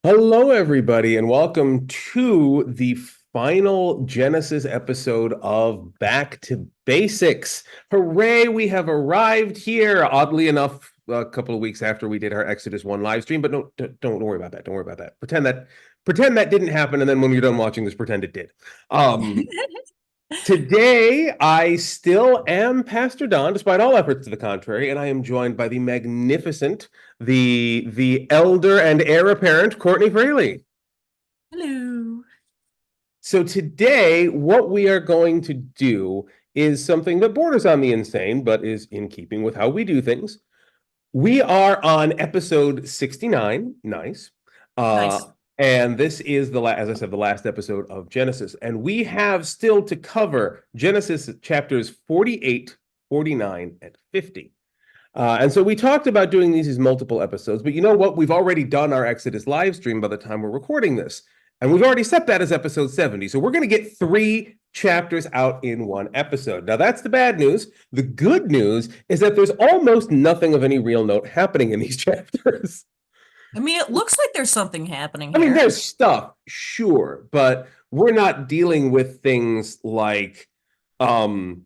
Hello, everybody, and welcome to the final Genesis episode of Back to Basics. Hooray, we have arrived here. Oddly enough, a couple of weeks after we did our Exodus 1 live stream, but don't worry about that. Don't worry about that. Pretend that didn't happen, and then when you're done watching this, pretend it did. Today, I still am Pastor Don, despite all efforts to the contrary, and I am joined by the magnificent, the elder and heir apparent, Courtney Fraley. Hello. So today, what we are going to do is something that borders on the insane, but is in keeping with how we do things. We are on episode 69. Nice. Nice. And this is as I said, the last episode of Genesis. And we have still to cover Genesis chapters 48, 49, and 50. And so we talked about doing these as multiple episodes, but you know what? We've already done our Exodus live stream by the time we're recording this. And we've already set that as episode 70. So we're going to get 3 chapters out in one episode. Now, that's the bad news. The good news is that there's almost nothing of any real note happening in these chapters. I mean, it looks like there's something happening here. I mean, there's stuff, sure, but we're not dealing with things like, and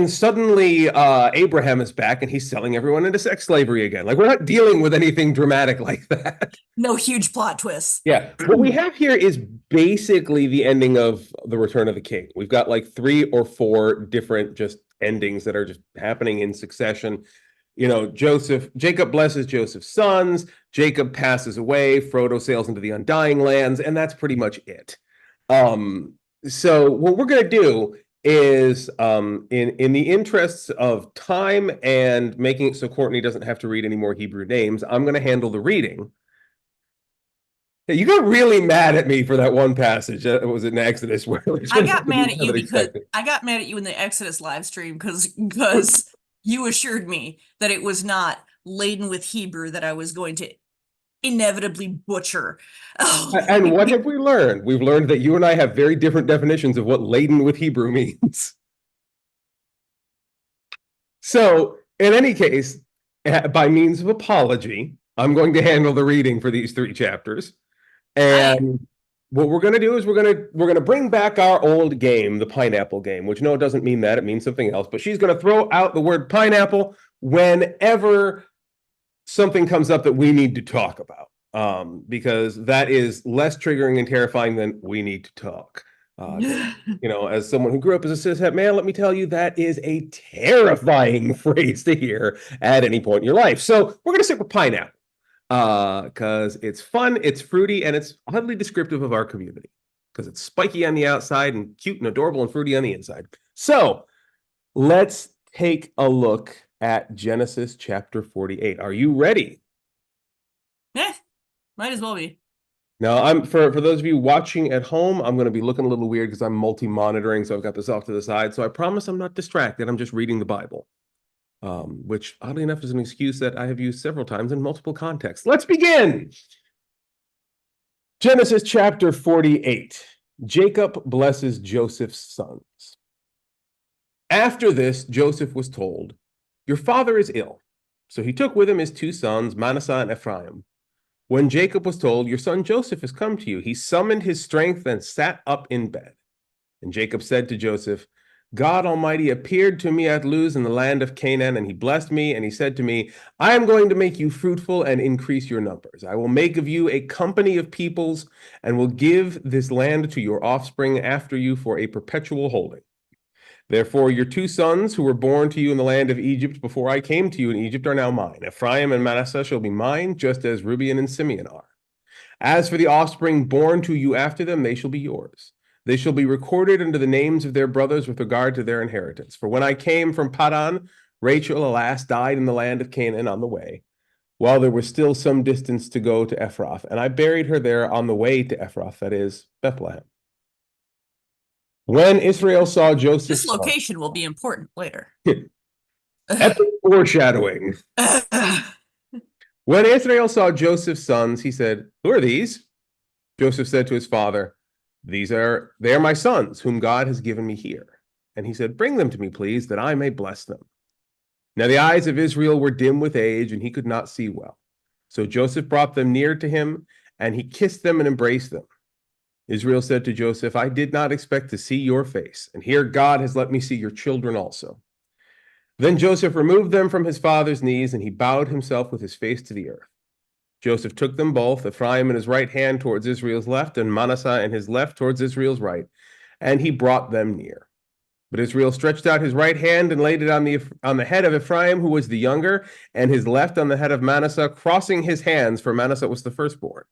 suddenly Abraham is back and he's selling everyone into sex slavery again. Like, we're not dealing with anything dramatic like that. No huge plot twists. Yeah. What we have here is basically the ending of The Return of the King. We've got like 3 or 4 different just endings that are just happening in succession. You know, Jacob blesses Joseph's sons, Jacob passes away, Frodo sails into the Undying Lands, and that's pretty much it. So what we're going to do is, in the interests of time and making it so Courtney doesn't have to read any more Hebrew names, I'm going to handle the reading. Hey, you got really mad at me for that one passage. That was in Exodus where I got mad at you because I got mad at you in the Exodus live stream because you assured me that it was not laden with Hebrew that I was going to inevitably butcher. And what have we learned? We've learned that you and I have very different definitions of what laden with Hebrew means. So, in any case, by means of apology, I'm going to handle the reading for these 3 chapters. And what we're going to do is we're going to bring back our old game, the pineapple game, which no, it doesn't mean that. It means something else. But she's going to throw out the word pineapple whenever something comes up that we need to talk about, because that is less triggering and terrifying than we need to talk. You know, as someone who grew up as a cishet man, let me tell you, that is a terrifying phrase to hear at any point in your life. So we're going to stick with pineapple because it's fun, it's fruity, and it's oddly descriptive of our community because it's spiky on the outside and cute and adorable and fruity on the inside. So let's take a look at Genesis chapter 48. Are you ready? Yeah, might as well be. Now, I'm for those of you watching at home, I'm going to be looking a little weird because I'm multi-monitoring, so I've got this off to the side. So I promise I'm not distracted. I'm just reading the Bible, which oddly enough is an excuse that I have used several times in multiple contexts. Let's begin. Genesis chapter 48. Jacob blesses Joseph's sons. After this, Joseph was told, "Your father is ill." So he took with him his 2 sons, Manasseh and Ephraim. When Jacob was told, "Your son Joseph has come to you," he summoned his strength and sat up in bed. And Jacob said to Joseph, "God Almighty appeared to me at Luz in the land of Canaan, and he blessed me, and he said to me, I am going to make you fruitful and increase your numbers. I will make of you a company of peoples, and will give this land to your offspring after you for a perpetual holding. Therefore, your 2 sons who were born to you in the land of Egypt before I came to you in Egypt are now mine. Ephraim and Manasseh shall be mine, just as Reuben and Simeon are. As for the offspring born to you after them, they shall be yours. They shall be recorded under the names of their brothers with regard to their inheritance. For when I came from Padan, Rachel, alas, died in the land of Canaan on the way, while there was still some distance to go to Ephrath, and I buried her there on the way to Ephrath, that is, Bethlehem. When Israel saw Joseph, this location will be important later. Epic foreshadowing. When Israel saw Joseph's sons, he said, "Who are these?" Joseph said to his father, they are my sons, whom God has given me here." And he said, "Bring them to me, please, that I may bless them." Now the eyes of Israel were dim with age, and he could not see well. So Joseph brought them near to him, and he kissed them and embraced them. Israel said to Joseph, I did not expect to see your face, and here God has let me see your children also. Then Joseph removed them from his father's knees, and he bowed himself with his face to the earth. Joseph took them both, Ephraim in his right hand towards Israel's left, and Manasseh in his left towards Israel's right, and he brought them near. But Israel stretched out his right hand and laid it on the head of Ephraim, who was the younger, and his left on the head of Manasseh, crossing his hands, for Manasseh was the firstborn.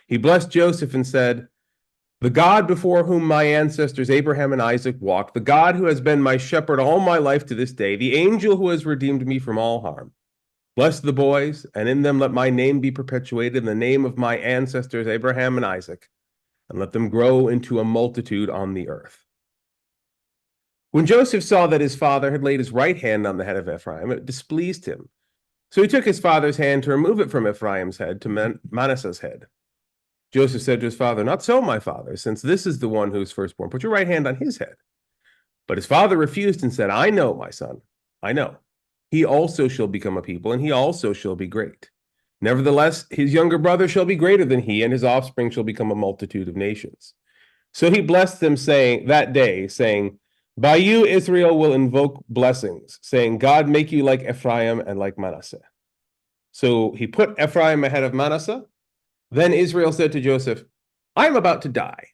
He blessed Joseph and said, the God before whom my ancestors Abraham and Isaac walked, the God who has been my shepherd all my life to this day, the angel who has redeemed me from all harm. Bless the boys, and in them let my name be perpetuated, in the name of my ancestors Abraham and Isaac, and let them grow into a multitude on the earth. When Joseph saw that his father had laid his right hand on the head of Ephraim, it displeased him. So he took his father's hand to remove it from Ephraim's head to Manasseh's head. Joseph said to his father, not so, my father, since this is the one who is firstborn. Put your right hand on his head. But his father refused and said, I know, my son, I know. He also shall become a people, and he also shall be great. Nevertheless, his younger brother shall be greater than he, and his offspring shall become a multitude of nations. So he blessed them, saying, that day, saying, by you Israel will invoke blessings, saying, God make you like Ephraim and like Manasseh. So he put Ephraim ahead of Manasseh. Then Israel said to Joseph, I am about to die,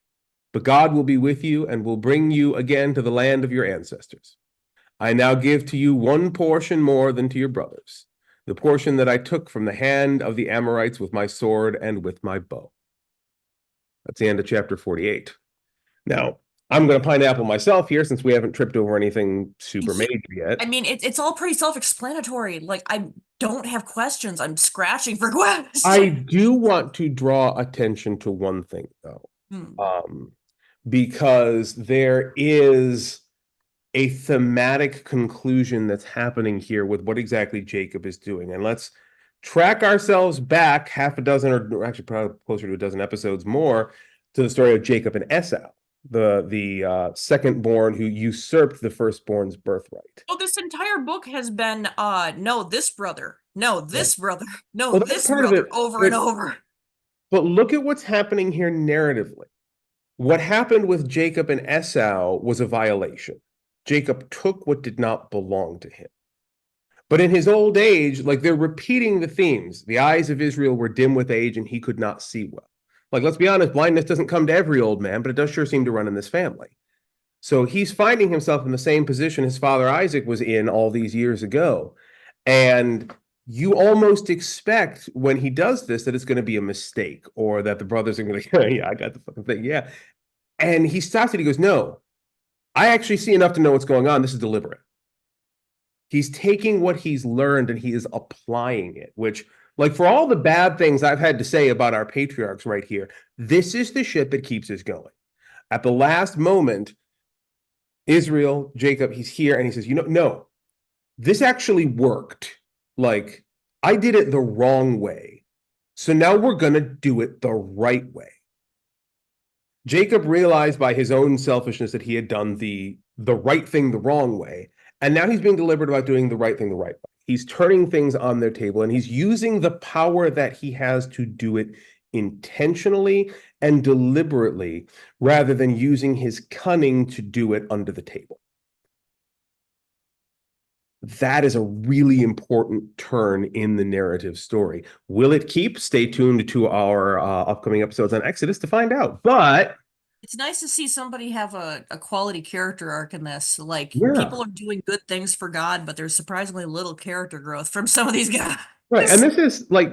but God will be with you and will bring you again to the land of your ancestors. I now give to you one portion more than to your brothers, the portion that I took from the hand of the Amorites with my sword and with my bow. That's the end of chapter 48. Now, I'm going to pineapple myself here since we haven't tripped over anything super major yet. I mean, it's all pretty self-explanatory. Like, I don't have questions. I'm scratching for questions. I do want to draw attention to one thing, though, because there is a thematic conclusion that's happening here with what exactly Jacob is doing. And let's track ourselves back half a dozen, or actually probably closer to a dozen episodes more, to the story of Jacob and Esau, the second born who usurped the firstborn's birthright. Oh, this entire book has been no, this brother, no, this brother, no, Well, this brother, over and over. But look at what's happening here narratively. What happened with Jacob and Esau was a violation. Jacob took what did not belong to him. But in his old age, like, they're repeating the themes. The eyes of Israel were dim with age, and he could not see well. Like, let's be honest, blindness doesn't come to every old man, but it does sure seem to run in this family. So he's finding himself in the same position his father Isaac was in all these years ago. And you almost expect when he does this that it's going to be a mistake, or that the brothers are going to go, yeah, I got the fucking thing, yeah. And he stops it, he goes, no, I actually see enough to know what's going on. This is deliberate. He's taking what he's learned and he is applying it, which, like, for all the bad things I've had to say about our patriarchs right here, this is the shit that keeps us going. At the last moment, Israel, Jacob, he's here and he says, no, this actually worked. Like, I did it the wrong way. So now we're going to do it the right way. Jacob realized by his own selfishness that he had done the right thing the wrong way. And now he's being deliberate about doing the right thing the right way. He's turning things on their table, and he's using the power that he has to do it intentionally and deliberately, rather than using his cunning to do it under the table. That is a really important turn in the narrative story. Will it keep? Stay tuned to our upcoming episodes on Exodus to find out. But it's nice to see somebody have a quality character arc in this. Like, people are doing good things for God, but there's surprisingly little character growth from some of these guys. Right. And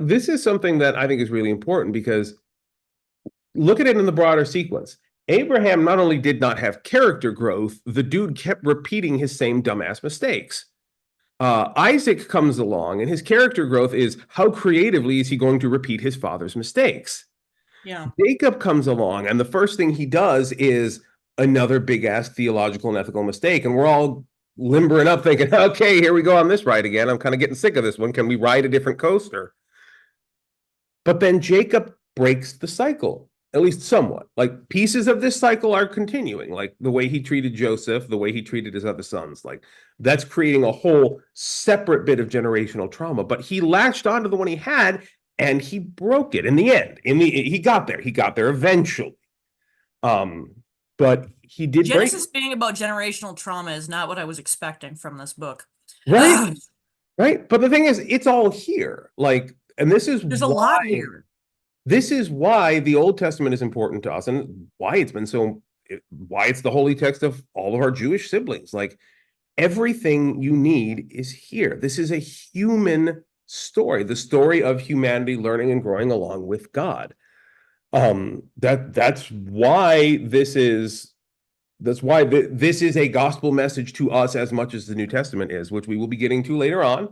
this is something that I think is really important, because look at it in the broader sequence. Abraham not only did not have character growth, the dude kept repeating his same dumbass mistakes. Isaac comes along, and his character growth is how creatively is he going to repeat his father's mistakes. Yeah. Jacob comes along, and the first thing he does is another big-ass theological and ethical mistake, and we're all limbering up thinking, okay, here we go on this ride again. I'm kind of getting sick of this one. Can we ride a different coaster? But then Jacob breaks the cycle, at least somewhat. Like, pieces of this cycle are continuing, like the way he treated Joseph, the way he treated his other sons. Like, that's creating a whole separate bit of generational trauma. But he latched onto the one he had, and he broke it in the end. He got there eventually. But he did break Genesis being about generational trauma is not what I was expecting from this book. right. Right. But the thing is, it's all here. Like, and this is There's a lot here. This is why the Old Testament is important to us, and why it's been why it's the holy text of all of our Jewish siblings. Like, everything you need is here. This is a human story, the story of humanity learning and growing along with God. That's why this is a gospel message to us as much as the New Testament is, which we will be getting to later on.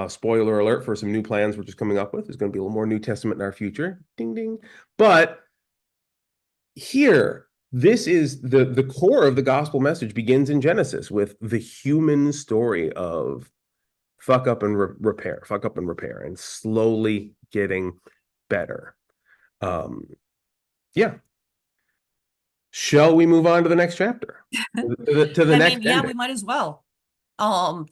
Spoiler alert for some new plans we're just coming up with. There's going to be a little more New Testament in our future. Ding ding. But here, this is the core of the gospel message begins in Genesis with the human story of fuck up and repair, and slowly getting better. Yeah. Shall we move on to the next chapter? To the next yeah, we might as well. I'm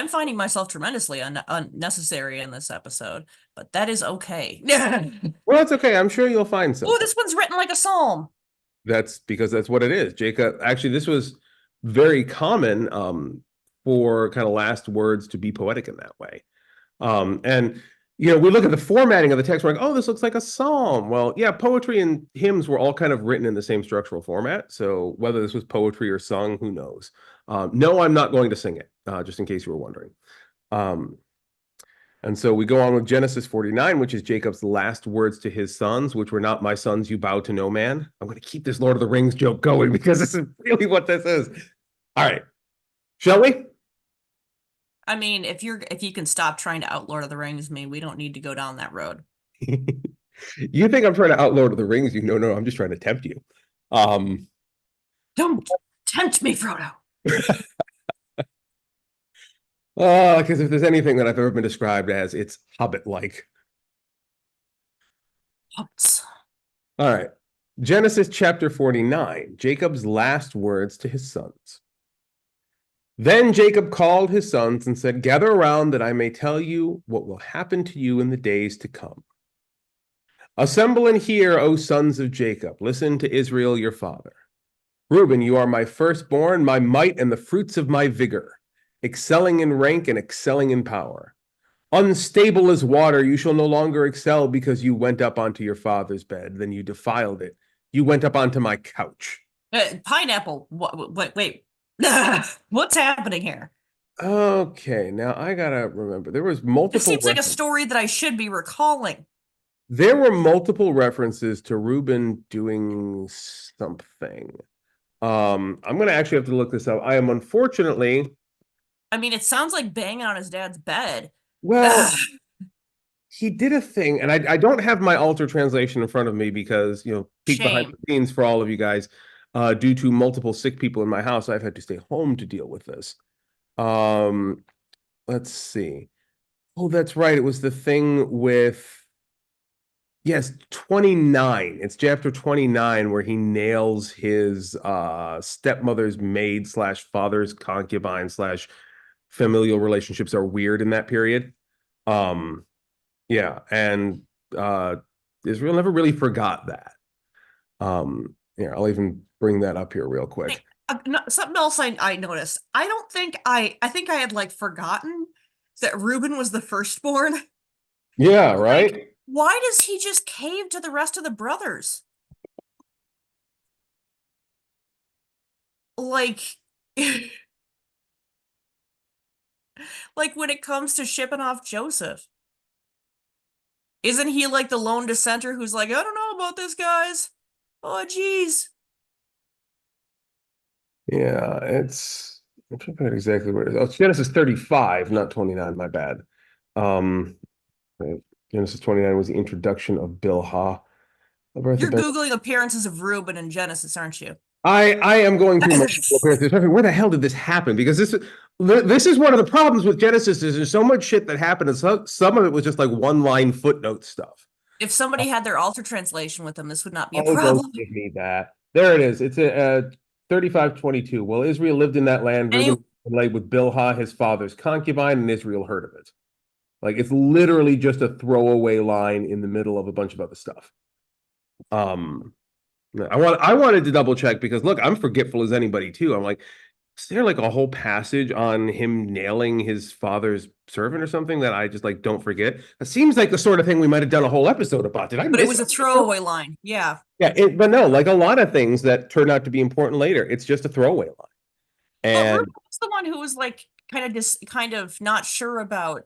finding myself tremendously unnecessary in this episode, but that is okay. Well, that's okay. I'm sure you'll find something. Oh, this one's written like a psalm. That's because that's what it is. Jacob, actually, this was very common for kind of last words to be poetic in that way. And we look at the formatting of the text, we're like, oh, this looks like a psalm. Well, yeah, poetry and hymns were all kind of written in the same structural format. So whether this was poetry or sung, who knows? No, I'm not going to sing it, just in case you were wondering. And so we go on with Genesis 49, which is Jacob's last words to his sons, which were not my sons, you bow to no man. I'm going to keep this Lord of the Rings joke going because this is really what this is. All right. Shall we? I mean, if you can stop trying to out Lord of the Rings, we don't need to go down that road. You think I'm trying to out Lord of the Rings? No, I'm just trying to tempt you. Don't tempt me, Frodo. Because if there's anything that I've ever been described as, it's Hobbit-like. Hobbits. All right. Genesis chapter 49, Jacob's last words to his sons. Then Jacob called his sons and said, gather around that I may tell you what will happen to you in the days to come. Assemble and hear, O sons of Jacob. Listen to Israel, your father. Reuben, you are my firstborn, my might, and the fruits of my vigor, excelling in rank and excelling in power. Unstable as water, you shall no longer excel because you went up onto your father's bed, then you defiled it. You went up onto my couch. Pineapple. Wait. What's happening here? Okay, now I gotta remember. There was multiple. It seems like a story that I should be recalling. There were multiple references to Reuben doing something. I'm gonna actually have to look this up. I am unfortunately. I mean, it sounds like banging on his dad's bed. Well, he did a thing, and I don't have my alter translation in front of me because peek behind the scenes for all of you guys. Due to multiple sick people in my house, I've had to stay home to deal with this. Let's see. Oh, that's right. It was the thing with. Yes, 29. It's chapter 29 where he nails his stepmother's maid slash father's concubine slash familial relationships are weird in that period. Yeah, and Israel never really forgot that. Yeah, I'll even bring that up here real quick. Something else I noticed. I think I had forgotten that Reuben was the firstborn. Yeah, right? Why does he just cave to the rest of the brothers? Like when it comes to shipping off Joseph. Isn't he the lone dissenter who's I don't know about this, guys. Oh, geez. Yeah, I'm trying to find exactly where it is. Oh, it's Genesis 35, not 29, my bad. Genesis 29 was the introduction of Bilhah. You're Googling appearances of Reuben in Genesis, aren't you? I am going through multiple appearances. Where the hell did this happen? Because this is one of the problems with Genesis is there's so much shit that happened, and some of it was just one-line footnote stuff. If somebody had their alter translation with them, this would not be a problem. Don't give me that. There it is. It's a 35:22. Well, Israel lived in that land, Reuben lay with Bilhah, his father's concubine, and Israel heard of it. Like it's literally just a throwaway line in the middle of a bunch of other stuff. I wanted to double check because look, I'm forgetful as anybody too. I'm like, is there like a whole passage on him nailing his father's servant or something that I just like don't forget? It seems like the sort of thing we might have done a whole episode about. Did I But it miss was a something? throwaway line. Yeah. Yeah, but no, like a lot of things that turn out to be important later, it's just a throwaway line. But And Rupert was the one who was like kind of not sure about,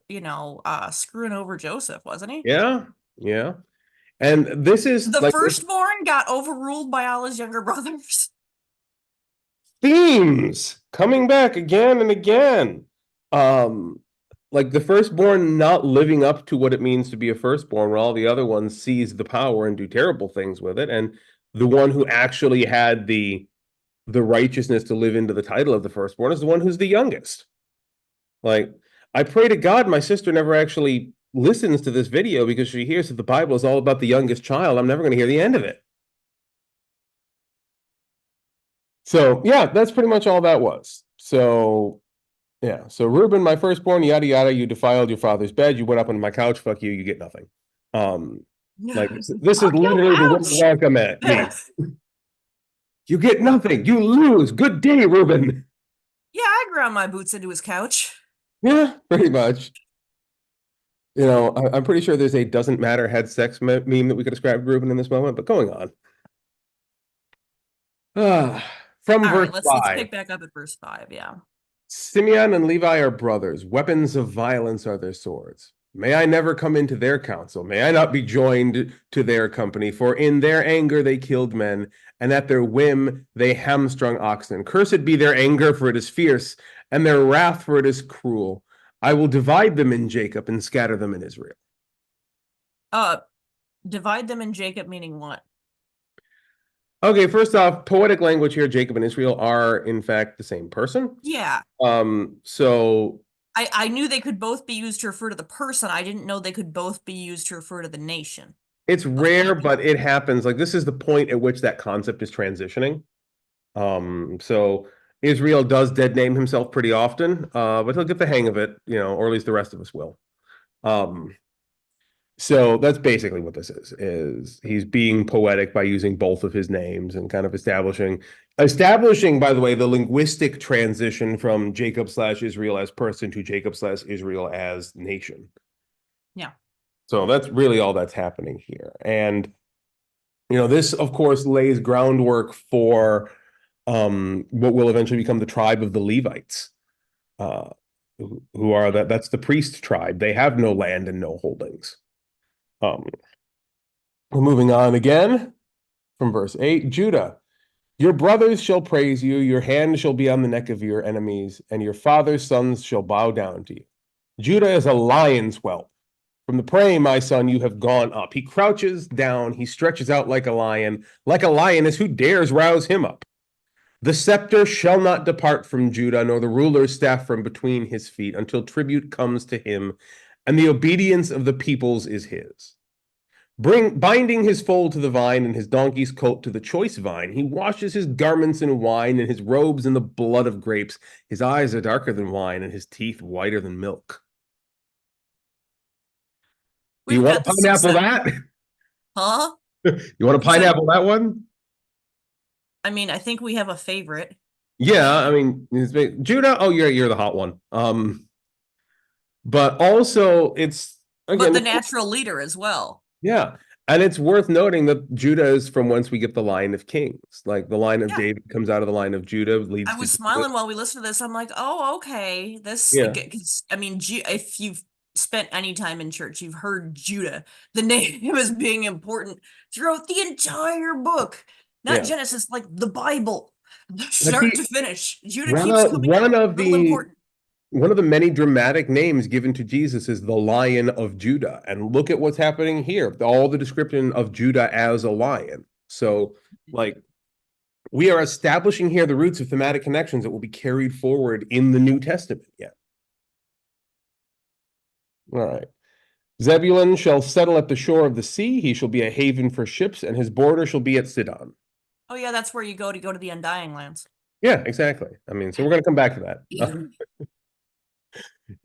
screwing over Joseph, wasn't he? yeah, yeah. And this is The like firstborn got overruled by all his younger brothers. themes coming back again and again. Um, like the firstborn not living up to what it means to be a firstborn, while all the other ones seize the power and do terrible things with it, and the one who actually had the righteousness to live into the title of the firstborn is the one who's the youngest. Like, I pray to God my sister never actually listens to this video because she hears that the Bible is all about the youngest child. I'm never going to hear the end of it. So, yeah, that's pretty much all that was. So, yeah. So, Reuben, my firstborn, yada, yada, you defiled your father's bed. You went up on my couch. Fuck you. You get nothing. Like, this is Fuck your literally the couch. welcome at me. You get nothing. You lose. Good day, Reuben. Yeah, I ground my boots into his couch. Yeah, pretty much. I'm pretty sure there's a doesn't matter had sex meme that we could ascribe to Reuben in this moment, but going on. From All verse right, let's 5. pick back up at verse 5. Yeah. Simeon and Levi are brothers. Weapons of violence are their swords. May I never come into their council. May I not be joined to their company. For in their anger they killed men, and at their whim they hamstrung oxen. Cursed be their anger, for it is fierce, and their wrath, for it is cruel. I will divide them in Jacob and scatter them in Israel. Divide them in Jacob, meaning what? Okay, first off, poetic language here, Jacob and Israel are in fact the same person. Yeah. So I knew they could both be used to refer to the person. I didn't know they could both be used to refer to the nation. it's rare, but it happens. Like this is the point at which that concept is transitioning. So Israel does dead name himself pretty often, but he'll get the hang of it, or at least the rest of us will. So that's basically what this is he's being poetic by using both of his names and kind of establishing, by the way, the linguistic transition from Jacob/Israel as person to Jacob/Israel as nation. Yeah. So that's really all that's happening here. And, this, of course, lays groundwork for what will eventually become the tribe of the Levites, who are that's the priest tribe. They have no land and no holdings. We're moving on again from verse 8. Judah, your brothers shall praise you, your hand shall be on the neck of your enemies, and your father's sons shall bow down to you. Judah is a lion's whelp. From the prey, my son, you have gone up. He crouches down, he stretches out like a lion. Like a lioness, who dares rouse him up? The scepter shall not depart from Judah, nor the ruler's staff from between his feet, until tribute comes to him, and the obedience of the peoples is his. Binding his foal to the vine and his donkey's coat to the choice vine, he washes his garments in wine and his robes in the blood of grapes. His eyes are darker than wine and his teeth whiter than milk. You want to pineapple that? Huh? You want to pineapple that one? I mean, I think we have a favorite. Yeah, I mean, Judah. Oh, you're the hot one. But also it's again the natural leader as well. Yeah, and it's worth noting that Judah is from whence we get the line of kings. Like the line of David comes out of the line of Judah, leads I was to smiling Judah. while we listened to this. I'm like, oh, okay. I mean, if you've spent any time in church, you've heard Judah, the name as being important throughout the entire book, not Genesis, like the Bible, start to finish. Judah keeps coming up. One of the many dramatic names given to Jesus is the Lion of Judah. And look at what's happening here. All the description of Judah as a lion. So, like, we are establishing here the roots of thematic connections that will be carried forward in the New Testament. Yeah. All right. Zebulun shall settle at the shore of the sea. He shall be a haven for ships, and his border shall be at Sidon. Oh, yeah, that's where you go to the Undying Lands. Yeah, exactly. I mean, so we're going to come back to that.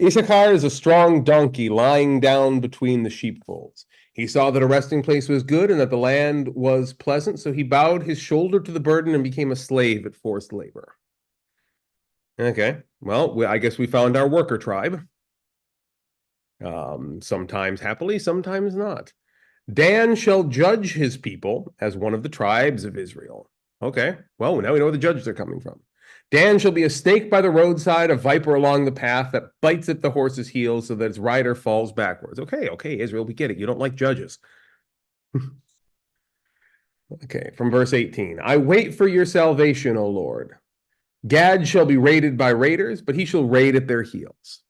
Issachar is a strong donkey lying down between the sheepfolds. He saw that a resting place was good and that the land was pleasant, so he bowed his shoulder to the burden and became a slave at forced labor. Okay, well, I guess we found our worker tribe. Sometimes happily, sometimes not. Dan shall judge his people as one of the tribes of Israel. Okay, well, now we know where the judges are coming from. Dan shall be a snake by the roadside, a viper along the path that bites at the horse's heels so that its rider falls backwards. Okay, Israel, we get it. You don't like judges. Okay, from verse 18. I wait for your salvation, O Lord. Gad shall be raided by raiders, but he shall raid at their heels.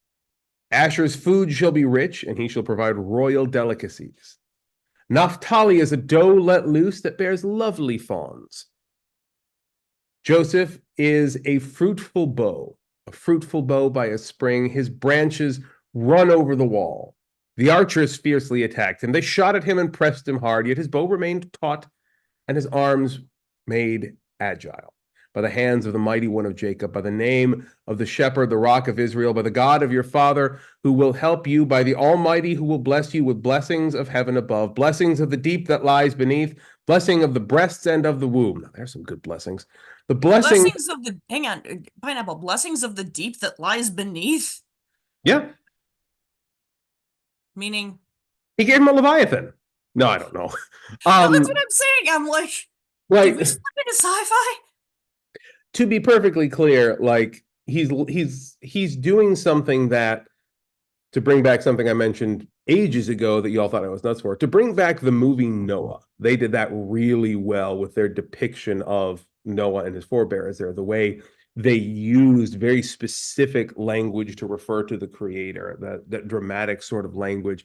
Asher's food shall be rich, and he shall provide royal delicacies. Naphtali is a doe let loose that bears lovely fawns. Joseph is a fruitful bow by a spring. His branches run over the wall. The archers fiercely attacked him. They shot at him and pressed him hard, yet his bow remained taut and his arms made agile. By the hands of the mighty one of Jacob, by the name of the shepherd, the rock of Israel, by the God of your father, who will help you, by the Almighty, who will bless you with blessings of heaven above, blessings of the deep that lies beneath, blessing of the breasts and of the womb. Now, there's some good blessings. The blessings of the, hang on, pineapple, blessings of the deep that lies beneath? Yeah. Meaning? He gave him a Leviathan. No, I don't know. No, that's what I'm saying. I'm like, did we slip into sci-fi? To be perfectly clear, like he's doing something that, to bring back something I mentioned ages ago that you all thought I was nuts for, to bring back the movie Noah. They did that really well with their depiction of Noah and his forebears there, the way they used very specific language to refer to the creator, that dramatic sort of language.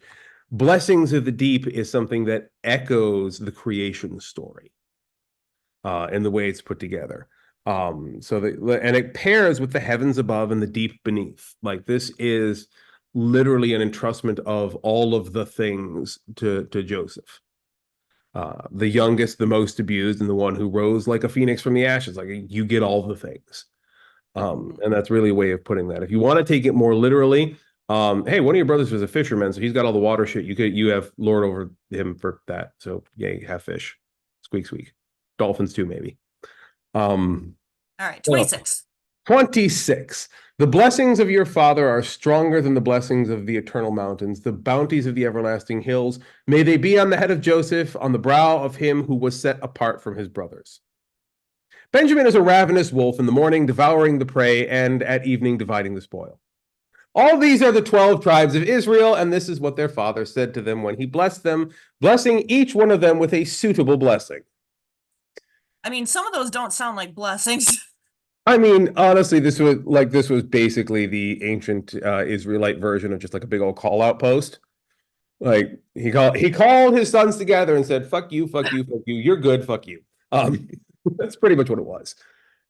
Blessings of the Deep is something that echoes the creation story in the way it's put together. And it pairs with the heavens above and the deep beneath. Like, this is literally an entrustment of all of the things to Joseph. The youngest, the most abused, and the one who rose like a phoenix from the ashes. Like, you get all the things. And that's really a way of putting that. If you want to take it more literally, hey, one of your brothers was a fisherman, so he's got all the water shit. You have lord over him for that. So yeah, you have fish. Squeak squeak. Dolphins too, maybe. All right, 26. 26. The blessings of your father are stronger than the blessings of the eternal mountains, the bounties of the everlasting hills. May they be on the head of Joseph, on the brow of him who was set apart from his brothers. Benjamin is a ravenous wolf, in the morning devouring the prey, and at evening dividing the spoil. All these are the 12 tribes of Israel, and this is what their father said to them when he blessed them, blessing each one of them with a suitable blessing. I mean, some of those don't sound like blessings. I mean, honestly, this was basically the ancient Israelite version of just like a big old call out post. Like, he called his sons together and said, "Fuck you, fuck you, fuck you. You're good, fuck you." That's pretty much what it was.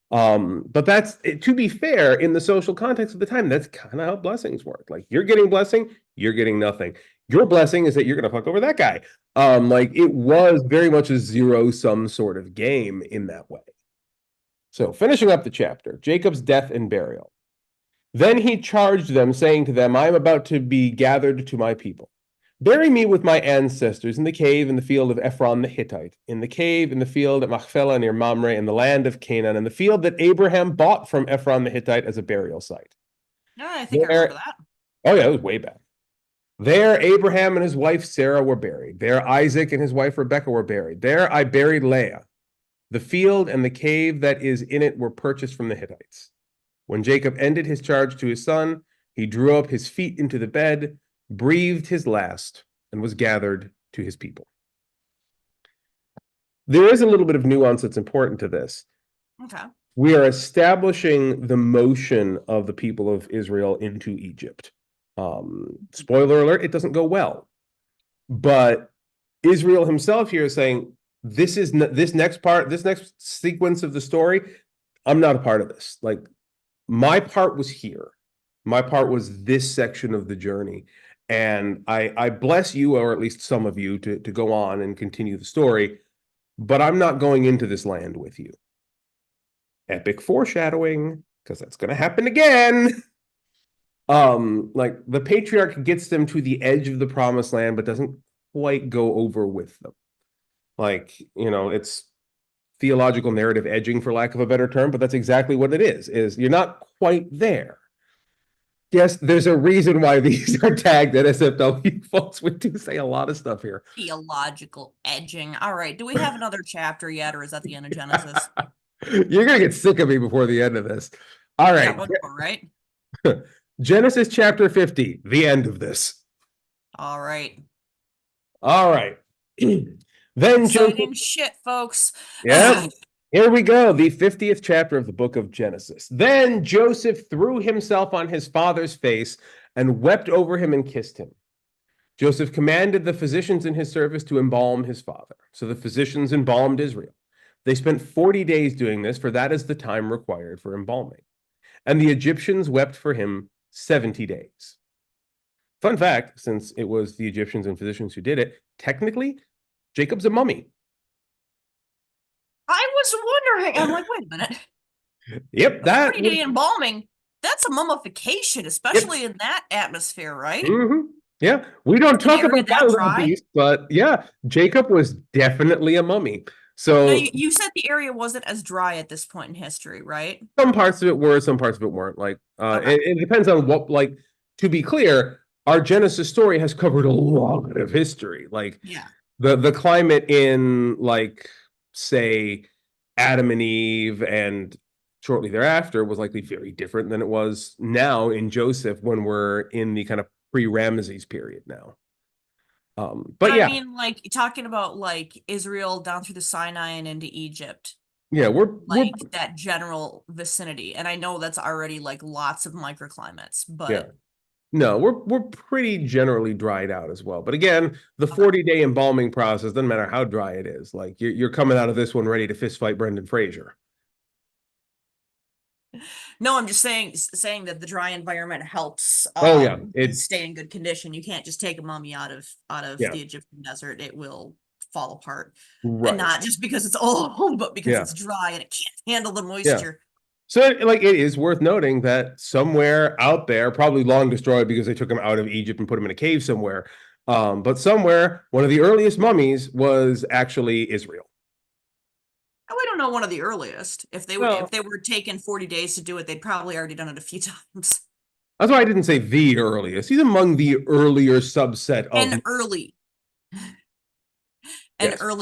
But that's, to be fair, in the social context of the time, that's kind of how blessings work. Like, you're getting blessing, you're getting nothing. Your blessing is that you're gonna fuck over that guy. Like, it was very much a zero-sum sort of game in that way. So, finishing up the chapter, Jacob's death and burial. Then he charged them, saying to them, I am about to be gathered to my people. Bury me with my ancestors in the cave in the field of Ephron the Hittite, in the cave in the field at Machpelah near Mamre, in the land of Canaan, in the field that Abraham bought from Ephron the Hittite as a burial site. No, I think I remember that. Oh yeah, it was way back. There Abraham and his wife Sarah were buried. There Isaac and his wife Rebekah were buried. There I buried Leah. The field and the cave that is in it were purchased from the Hittites. When Jacob ended his charge to his son, he drew up his feet into the bed, breathed his last, and was gathered to his people. There is a little bit of nuance that's important to this. Okay. We are establishing the motion of the people of Israel into Egypt. Spoiler alert, it doesn't go well. But Israel himself here is saying, this next sequence of the story, I'm not a part of this. Like, my part was here. My part was this section of the journey. And I bless you, or at least some of you, to go on and continue the story, but I'm not going into this land with you. Epic foreshadowing, because that's going to happen again. Like the patriarch gets them to the edge of the promised land, but doesn't quite go over with them. Like, it's theological narrative edging, for lack of a better term, but that's exactly what it is you're not quite there. Yes, there's a reason why these are tagged NSFW, folks. We do say a lot of stuff here. Theological edging. All right. Do we have another chapter yet, or is that the end of Genesis? You're going to get sick of me before the end of this. All right. Yeah, right. Genesis chapter 50, the end of this. All right. All right. Then exciting shit, folks. Yeah. Here we go, the 50th chapter of the book of Genesis. Then Joseph threw himself on his father's face and wept over him and kissed him. Joseph commanded the physicians in his service to embalm his father. So the physicians embalmed Israel. They spent 40 days doing this, for that is the time required for embalming. And the Egyptians wept for him 70 days. Fun fact, since it was the Egyptians and physicians who did it, technically, Jacob's a mummy. I was wondering. I'm like, wait a minute. Yep, that 40-day embalming. That's a mummification, especially in that atmosphere, right? Mm-hmm. Yeah, we don't talk about that little piece, but yeah, Jacob was definitely a mummy. So now, you said the area wasn't as dry at this point in history, right? Some parts of it were, some parts of it weren't. Like, okay. it depends on what. Like, to be clear, our Genesis story has covered a lot of history. Like, yeah, the climate in, like, say, Adam and Eve and shortly thereafter was likely very different than it was now in Joseph, when we're in the kind of pre-Ramesses period now. But yeah, I mean, like, talking about like Israel down through the Sinai and into Egypt. Yeah, we're that general vicinity, and I know that's already like lots of microclimates, but yeah. No, we're pretty generally dried out as well. But again, the 40-day embalming process doesn't matter how dry it is. Like, you're coming out of this one ready to fist fight Brendan Frasier. No, I'm just saying that the dry environment helps stay in good condition. You can't just take a mummy out of the Egyptian desert. It will fall apart. Right. And not just because it's old, but because it's dry and it can't handle the moisture. So, like, it is worth noting that somewhere out there, probably long destroyed because they took him out of Egypt and put him in a cave somewhere, but somewhere, one of the earliest mummies was actually Israel. We don't know one of the earliest. If they were taking 40 days to do it, they'd probably already done it a few times. That's why I didn't say the earliest. He's among the earlier subset of early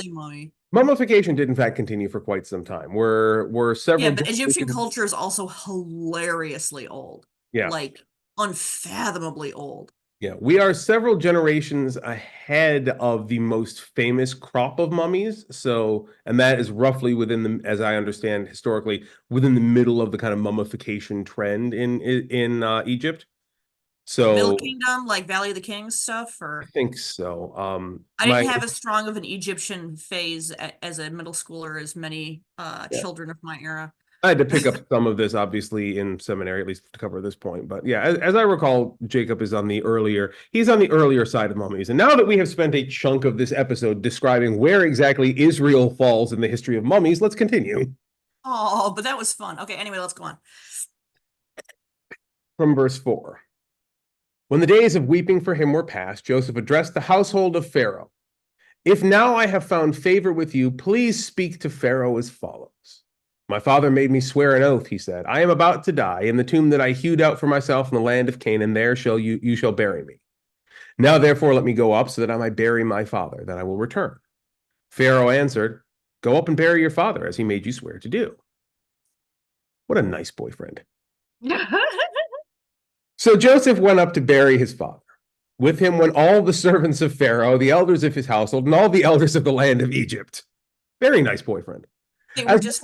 mummy. Mummification did in fact continue for quite some time. We're several. Yeah, but Egyptian culture is also hilariously old. Yeah, like unfathomably old. Yeah, we are several generations ahead of the most famous crop of mummies. So, and that is roughly within the, as I understand historically, within the middle of the kind of mummification trend in Egypt. So, Middle Kingdom, like Valley of the Kings stuff, or I think so. I didn't have as strong of an Egyptian phase as a middle schooler as many children of my era. I had to pick up some of this, obviously, in seminary, at least to cover this point. But yeah, as I recall, Jacob is on the earlier side of mummies. And now that we have spent a chunk of this episode describing where exactly Israel falls in the history of mummies, let's continue. Oh, but that was fun. Okay, anyway, let's go on. From verse 4. When the days of weeping for him were past, Joseph addressed the household of Pharaoh. If now I have found favor with you, please speak to Pharaoh as follows. My father made me swear an oath, he said. I am about to die. In the tomb that I hewed out for myself in the land of Canaan, there you shall bury me. Now therefore let me go up so that I might bury my father, then I will return. Pharaoh answered, Go up and bury your father, as he made you swear to do. What a nice boyfriend. So Joseph went up to bury his father. With him went all the servants of Pharaoh, the elders of his household, and all the elders of the land of Egypt. Very nice boyfriend. They were just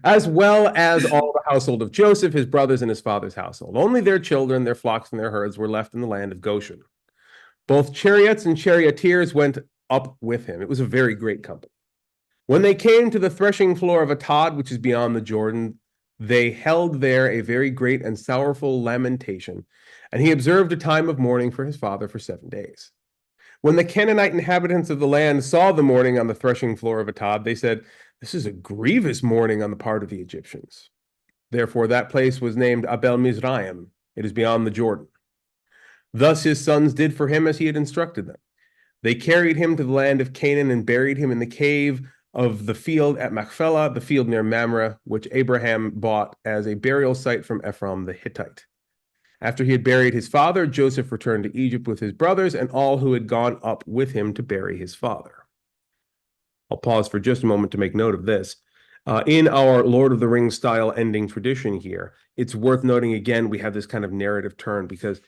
as well as all the household of Joseph, his brothers, and his father's household. Only their children, their flocks, and their herds were left in the land of Goshen. Both chariots and charioteers went up with him. It was a very great company. When they came to the threshing floor of Atad, which is beyond the Jordan, they held there a very great and sorrowful lamentation, and he observed a time of mourning for his father for 7 days. When the Canaanite inhabitants of the land saw the mourning on the threshing floor of Atad, they said, This is a grievous mourning on the part of the Egyptians. Therefore, that place was named Abel Mizraim. It is beyond the Jordan. Thus his sons did for him as he had instructed them. They carried him to the land of Canaan and buried him in the cave of the field at Machpelah, the field near Mamre, which Abraham bought as a burial site from Ephraim the Hittite. After he had buried his father, Joseph returned to Egypt with his brothers and all who had gone up with him to bury his father. I'll pause for just a moment to make note of this. In our Lord of the Rings style ending tradition here, it's worth noting again, we have this kind of narrative turn because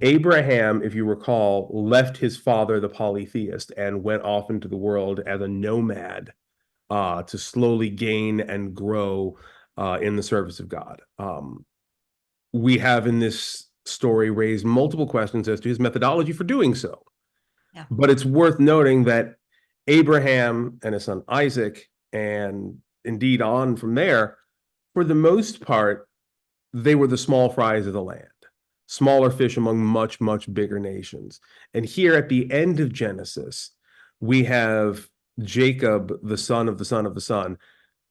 Abraham, if you recall, left his father, the polytheist, and went off into the world as a nomad to slowly gain and grow in the service of God. We have in this story raised multiple questions as to his methodology for doing so. Yeah. But it's worth noting that Abraham and his son Isaac, and indeed on from there, for the most part, they were the small fries of the land, smaller fish among much, much bigger nations. And here at the end of Genesis, we have Jacob, the son of the son of the son,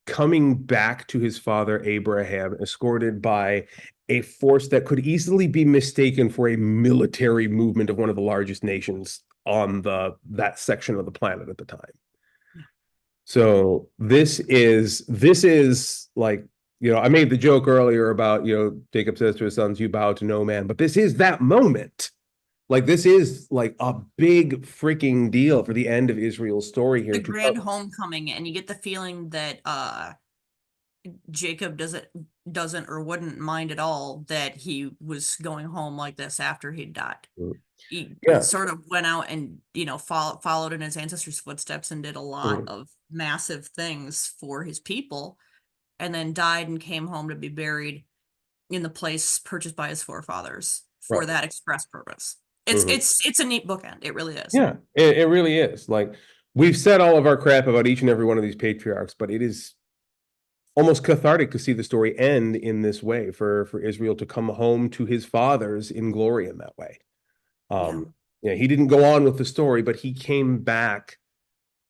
coming back to his father Abraham, escorted by a force that could easily be mistaken for a military movement of one of the largest nations on that section of the planet at the time. Yeah. So this is like, I made the joke earlier about, Jacob says to his sons, "You bow to no man," but this is that moment. Like, this is like a big freaking deal for the end of Israel's story here. The grand homecoming, and you get the feeling that Jacob doesn't or wouldn't mind at all that he was going home like this after he'd died. He sort of went out and followed in his ancestors' footsteps and did a lot of massive things for his people, and then died and came home to be buried in the place purchased by his forefathers for that express purpose. It's a neat bookend. It really is. Yeah, it really is. Like, we've said all of our crap about each and every one of these patriarchs, but it is almost cathartic to see the story end in this way, for Israel to come home to his fathers in glory in that way. He didn't go on with the story, but he came back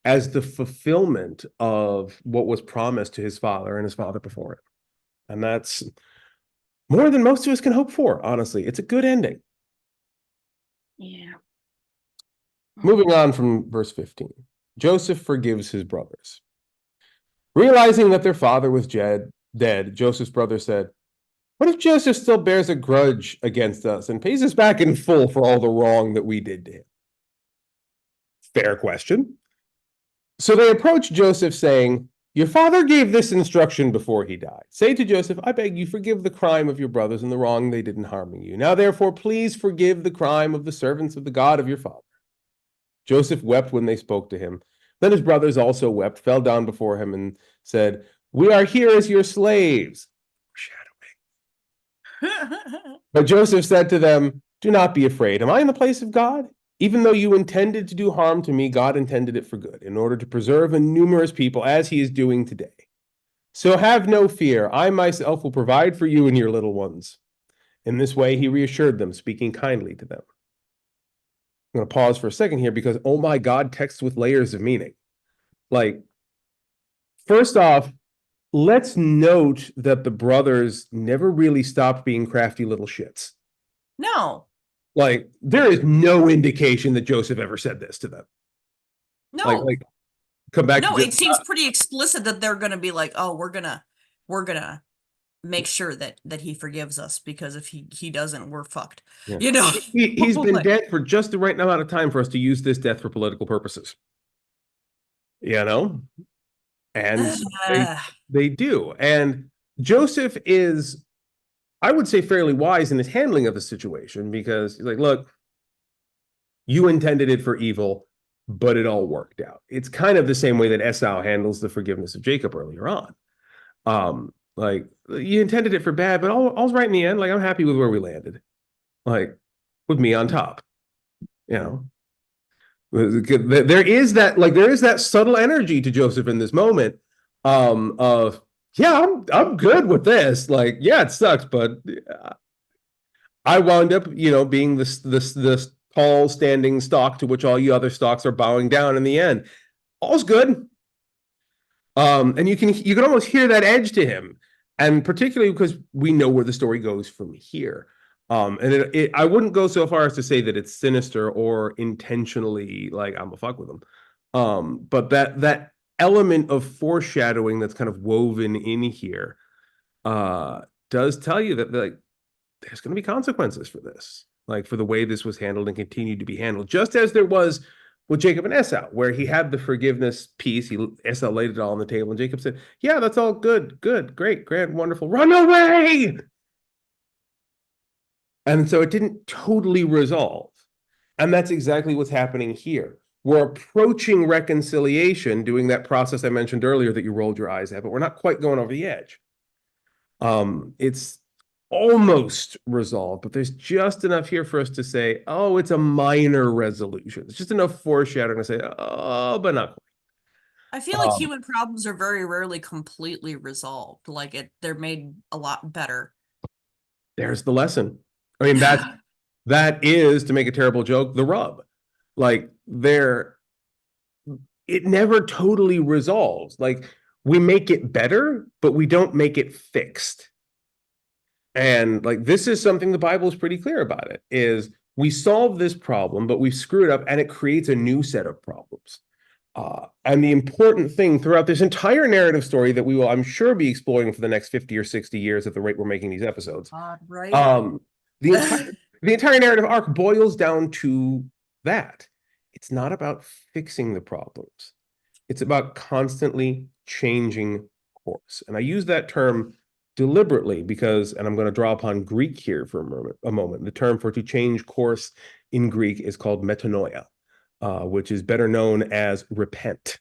as the fulfillment of what was promised to his father and his father before him. And that's more than most of us can hope for, honestly. It's a good ending. Yeah. Moving on from verse 15. Joseph forgives his brothers. Realizing that their father was dead, Joseph's brother said, "What if Joseph still bears a grudge against us and pays us back in full for all the wrong that we did to him?" Fair question. So they approached Joseph saying, "Your father gave this instruction before he died. Say to Joseph, I beg you, forgive the crime of your brothers and the wrong they did in harming you. Now, therefore, please forgive the crime of the servants of the God of your father." Joseph wept when they spoke to him. Then his brothers also wept, fell down before him, and said, "We are here as your slaves." Foreshadowing. But Joseph said to them, "Do not be afraid. Am I in the place of God? Even though you intended to do harm to me, God intended it for good, in order to preserve a numerous people, as he is doing today. So have no fear. I myself will provide for you and your little ones." In this way, he reassured them, speaking kindly to them. I'm going to pause for a second here because, oh my God, text with layers of meaning. Like, first off, let's note that the brothers never really stopped being crafty little shits. No. Like, there is no indication that Joseph ever said this to them. No. Like come back. No, it seems pretty explicit that they're going to be like, "Oh, we're gonna make sure that he forgives us, because if he doesn't, we're fucked." Yeah. He's been dead for just the right amount of time for us to use this death for political purposes. And they do. And Joseph is, I would say, fairly wise in his handling of the situation, because he's like, "Look, you intended it for evil, but it all worked out." It's kind of the same way that Esau handles the forgiveness of Jacob earlier on. Like, you intended it for bad, but all's right in the end. Like, I'm happy with where we landed. Like, with me on top. There is that subtle energy to Joseph in this moment, of, yeah, I'm good with this. Like, yeah, it sucks, but I wound up, being this tall standing stock to which all you other stocks are bowing down in the end. All's good. And you can almost hear that edge to him, and particularly because we know where the story goes from here. And I wouldn't go so far as to say that it's sinister or intentionally like I'm gonna fuck with them. But that element of foreshadowing that's kind of woven in here does tell you that like there's going to be consequences for this, like for the way this was handled and continued to be handled, just as there was with Jacob and Esau, where he had the forgiveness piece. Esau laid it all on the table, and Jacob said, "Yeah, that's all good, great, grand, wonderful. Run away!" And so it didn't totally resolve. And that's exactly what's happening here. We're approaching reconciliation, doing that process I mentioned earlier that you rolled your eyes at, but we're not quite going over the edge. It's almost resolved, but there's just enough here for us to say, oh, it's a minor resolution. It's just enough foreshadowing to say, oh, but not quite. I feel like human problems are very rarely completely resolved. Like they're made a lot better. There's the lesson. I mean, that is, to make a terrible joke, the rub. Like it never totally resolves. Like we make it better, but we don't make it fixed. And like this is something the Bible is pretty clear about. It is we solve this problem, but we screw it up, and it creates a new set of problems. And the important thing throughout this entire narrative story that we will, I'm sure, be exploring for the next 50 or 60 years at the rate we're making these episodes. Right. The entire narrative arc boils down to that. It's not about fixing the problems. It's about constantly changing course. And I use that term deliberately because, and I'm going to draw upon Greek here for a moment. The term for to change course in Greek is called metanoia, which is better known as repent.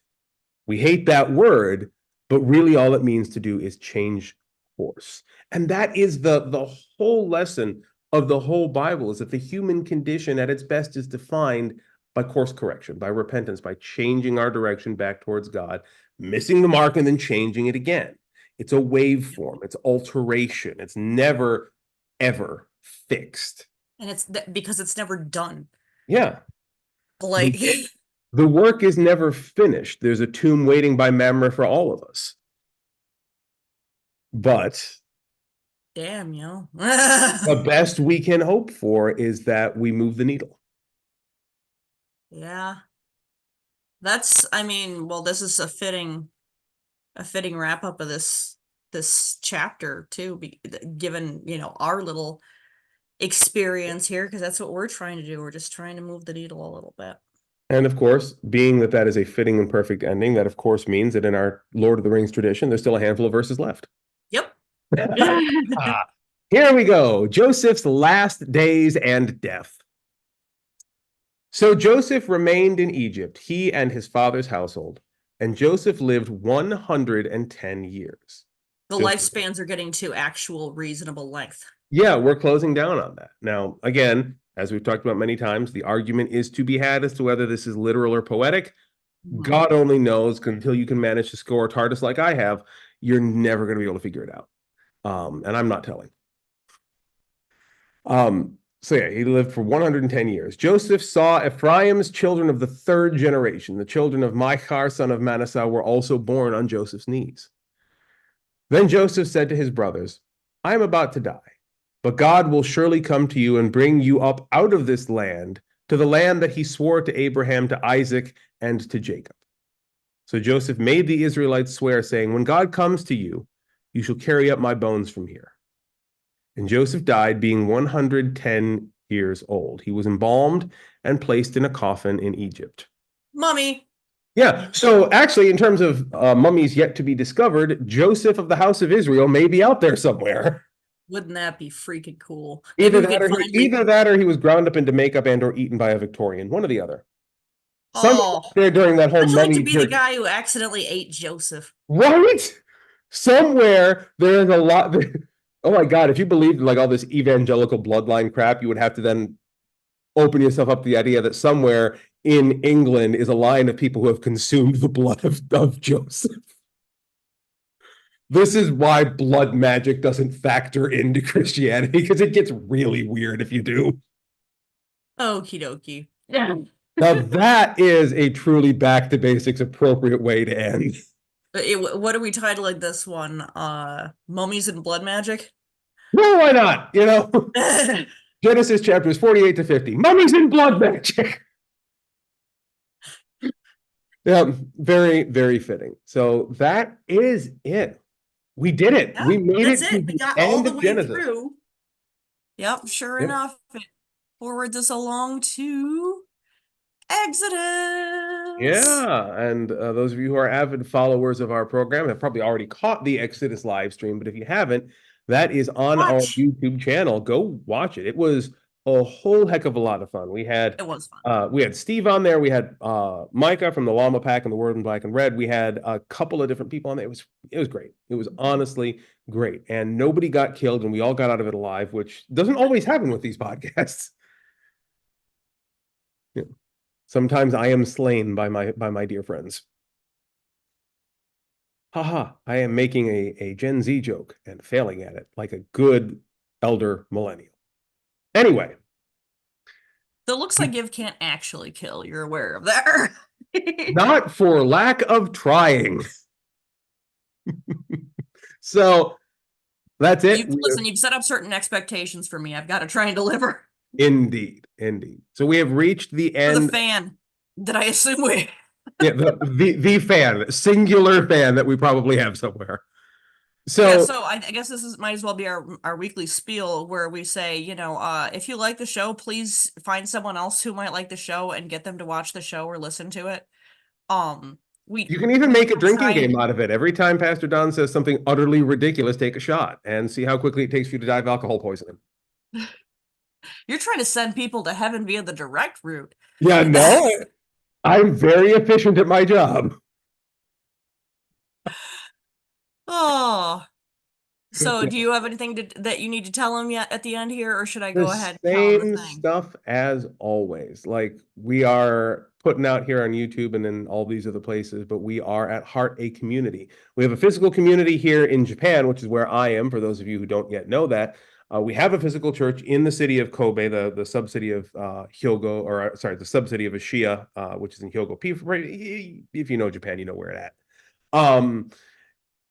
We hate that word, but really all it means to do is change course. And that is the whole lesson of the whole Bible, is that the human condition at its best is defined by course correction, by repentance, by changing our direction back towards God, missing the mark and then changing it again. It's a waveform, it's alteration. It's never, ever fixed. And it's because it's never done. Yeah. Like the work is never finished. There's a tomb waiting by Mamre for all of us. But damn, yo. the best we can hope for is that we move the needle. Yeah. I mean, well, this is a fitting wrap up of this chapter too, given, our little experience here, because that's what we're trying to do. We're just trying to move the needle a little bit. And of course, being that is a fitting and perfect ending, that of course means that in our Lord of the Rings tradition, there's still a handful of verses left. Yep. Here we go. Joseph's last days and death. So Joseph remained in Egypt, he and his father's household, and Joseph lived 110 years. The lifespans are getting to actual reasonable length. Yeah, we're closing down on that. Now, again, as we've talked about many times, the argument is to be had as to whether this is literal or poetic. God only knows. Until you can manage to score a TARDIS like I have, you're never going to be able to figure it out. And I'm not telling. So yeah, he lived for 110 years. Joseph saw Ephraim's children of the third generation. The children of Machar, son of Manasseh, were also born on Joseph's knees. Then Joseph said to his brothers, I am about to die, but God will surely come to you and bring you up out of this land to the land that he swore to Abraham, to Isaac, and to Jacob. So Joseph made the Israelites swear, saying, when God comes to you, you shall carry up my bones from here. And Joseph died, being 110 years old. He was embalmed and placed in a coffin in Egypt. Mummy. Yeah, so actually, in terms of mummies yet to be discovered, Joseph of the house of Israel may be out there somewhere. Wouldn't that be freaking cool? Either that or he was ground up into makeup and or eaten by a Victorian. One or the other. Somewhere during that whole mummy to be the guy who accidentally ate Joseph. Right? Somewhere there is a lot. Oh my God, if you believed in like all this evangelical bloodline crap, you would have to then open yourself up to the idea that somewhere in England is a line of people who have consumed the blood of Joseph. This is why blood magic doesn't factor into Christianity, because it gets really weird if you do. Okie dokie. Yeah. Now that is a truly back to basics appropriate way to end. What are we titling this one? Mummies and blood magic? Well, why not? Genesis chapters 48 to 50. Mummies and blood magic. Yeah, very, very fitting. So that is it. We did it. Yeah, We made that's it to it. We the got all end the of way Genesis. through. Yep, sure Yep. enough, it forwards us along to Exodus. Yeah, and those of you who are avid followers of our program have probably already caught the Exodus live stream, but if you haven't, that is on our Watch. YouTube channel. Go watch it. It was a whole heck of a lot of fun. It was fun. We had Steve on there. We had Micah from the Llama Pack and the Word in Black and Red. We had a couple of different people on there. It was great. It was honestly great, and nobody got killed, and we all got out of it alive, which doesn't always happen with these podcasts. Yeah. Sometimes I am slain by my dear friends. Haha, I am making a Gen Z joke and failing at it like a good elder millennial. Anyway. So it looks like Give can't actually kill. You're aware of that. Not for lack of trying. So that's it. Listen, you've set up certain expectations for me. I've got to try and deliver. Indeed. So we have reached the end. For the fan that I assume we. Yeah, the fan, singular fan that we probably have somewhere. So I guess this might as well be our weekly spiel where we say, if you like the show, please find someone else who might like the show and get them to watch the show or listen to it. You can even make a drinking game out of it. Every time Pastor Don says something utterly ridiculous, take a shot and see how quickly it takes for you to die of alcohol poisoning. You're trying to send people to heaven via the direct route. Yeah, no. I'm very efficient at my job. Oh, so do you have anything that you need to tell them yet at the end here, or should I go ahead and tell them the thing? Stuff as always. Like we are putting out here on YouTube and then all these other places, but we are at heart a community. We have a physical community here in Japan, which is where I am. For those of you who don't yet know that, we have a physical church in the city of Kobe, the subcity of Hyogo, or sorry, the subcity of Ashiya, which is in Hyogo. If you know Japan, you know where it's at.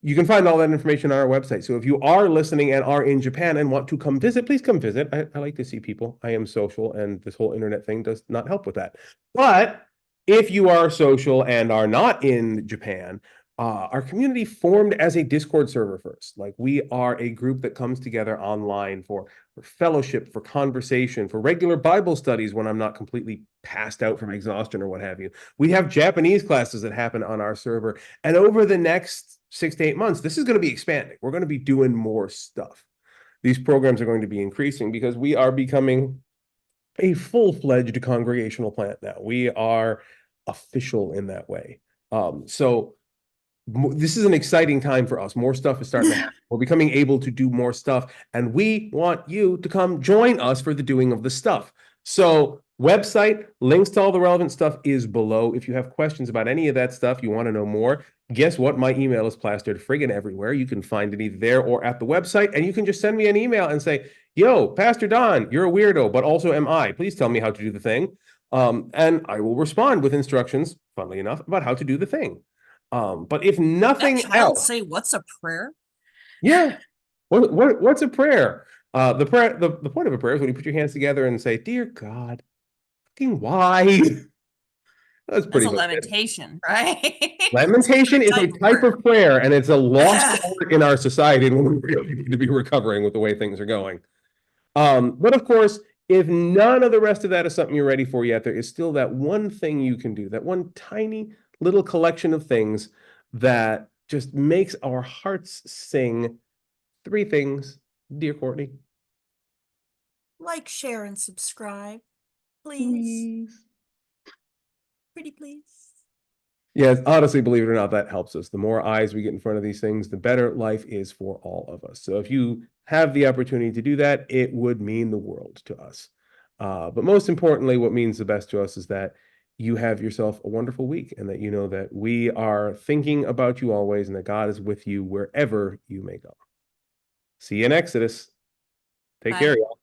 You can find all that information on our website. So if you are listening and are in Japan and want to come visit, please come visit. I like to see people. I am social, and this whole internet thing does not help with that. But if you are social and are not in Japan, our community formed as a Discord server first. Like we are a group that comes together online for fellowship, for conversation, for regular Bible studies when I'm not completely passed out from exhaustion or what have you. We have Japanese classes that happen on our server. And over the next 6 to 8 months, this is going to be expanding. We're going to be doing more stuff. These programs are going to be increasing because we are becoming a full-fledged congregational plant now. We are official in that way. So this is an exciting time for us. More stuff is starting to happen. We're becoming able to do more stuff, and we want you to come join us for the doing of the stuff. So website, links to all the relevant stuff is below. If you have questions about any of that stuff, you want to know more, guess what? My email is plastered friggin' everywhere. You can find it either there or at the website, and you can just send me an email and say, yo, Pastor Don, you're a weirdo, but also am I. Please tell me how to do the thing. And I will respond with instructions, funnily enough, about how to do the thing. But if nothing else, say, what's a prayer? Yeah. What's a prayer? The point of a prayer is when you put your hands together and say, "Dear God, fucking why?" That's pretty much lamentation, right? Lamentation is a type of prayer, and it's a lost art in our society, and we really need to be recovering with the way things are going. But of course, if none of the rest of that is something you're ready for yet, there is still that one thing you can do, that one tiny little collection of things that just makes our hearts sing. 3 things, dear Courtney. Like, share, and subscribe, please. Pretty please. Yes, honestly, believe it or not, that helps us. The more eyes we get in front of these things, the better life is for all of us. So if you have the opportunity to do that, it would mean the world to us. But most importantly, what means the best to us is that you have yourself a wonderful week, and that you know that we are thinking about you always, and that God is with you wherever you may go. See you in Exodus. Take care, y'all.